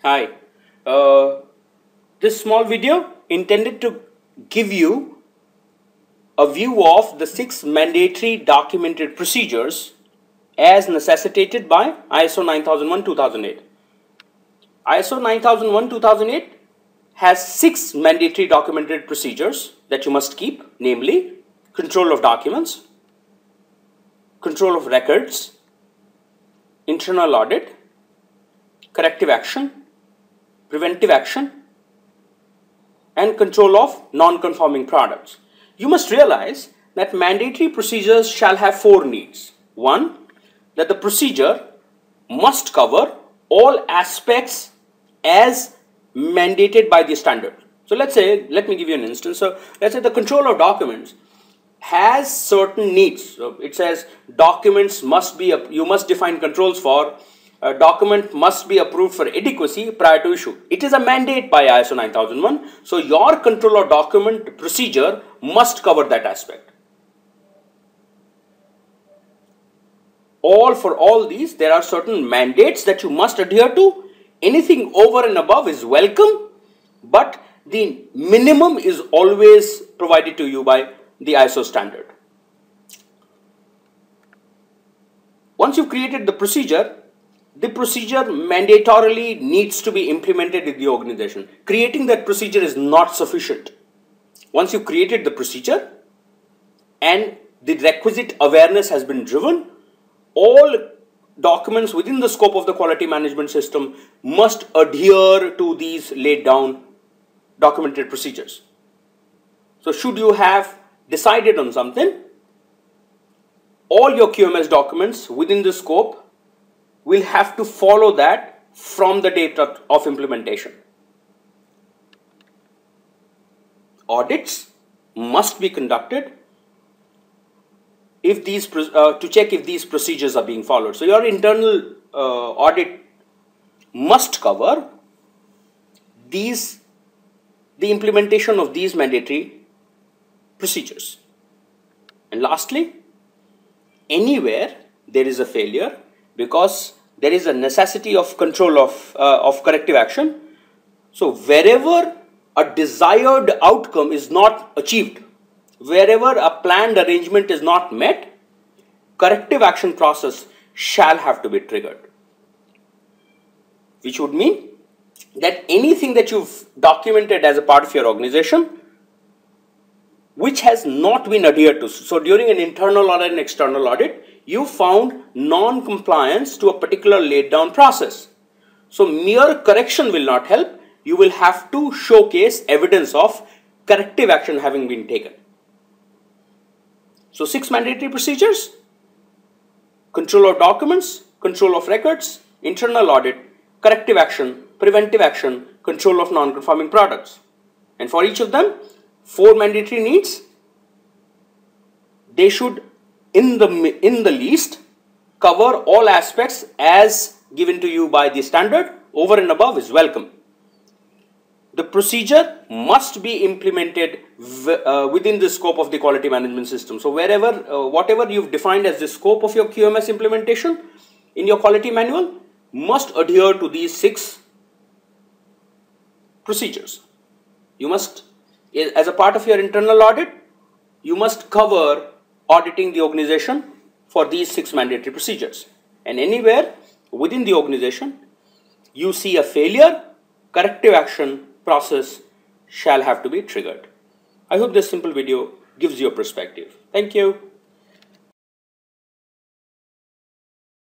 Hi. This small video intended to give you a view of the 6 mandatory documented procedures as necessitated by ISO 9001-2008. ISO 9001-2008 has 6 mandatory documented procedures that you must keep, namely control of documents, control of records, internal audit, corrective action, preventive action, and control of non-conforming products. You must realize that mandatory procedures shall have 4 needs. 1. That the procedure must cover all aspects as mandated by the standard. So let me give you an instance. So let's say the control of documents has certain needs. So it says documents must be, you must define controls for a document must be approved for adequacy prior to issue. It is a mandate by ISO 9001. So your control of document procedure must cover that aspect. For all these, there are certain mandates that you must adhere to. Anything over and above is welcome, but the minimum is always provided to you by the ISO standard. Once you've created the procedure mandatorily needs to be implemented in the organization. Creating that procedure is not sufficient. Once you've created the procedure and the requisite awareness has been driven, all documents within the scope of the quality management system must adhere to these laid down documented procedures. So should you have decided on something, all your QMS documents within the scope will have to follow that from the date of implementation. Audits must be conducted if these to check if these procedures are being followed. So your internal audit must cover the implementation of these mandatory procedures. And lastly, anywhere there is a failure, because there is a necessity of control of corrective action. So wherever a desired outcome is not achieved, wherever a planned arrangement is not met, corrective action process shall have to be triggered. Which would mean that anything that you've documented as a part of your organization which has not been adhered to. So during an internal audit and external audit, you found non-compliance to a particular laid down process. So mere correction will not help. You will have to showcase evidence of corrective action having been taken. So 6 mandatory procedures: control of documents, control of records, internal audit, corrective action, preventive action, control of non-conforming products. And for each of them, 4 mandatory needs. They should in the least cover all aspects as given to you by the standard. Over and above is welcome. The procedure must be implemented within the scope of the quality management system. So whatever you've defined as the scope of your QMS implementation in your quality manual must adhere to these 6 procedures. You must, as a part of your internal audit, you must cover auditing the organization for these 6 mandatory procedures. And anywhere within the organization you see a failure, corrective action process shall have to be triggered. I hope this simple video gives you a perspective. Thank you.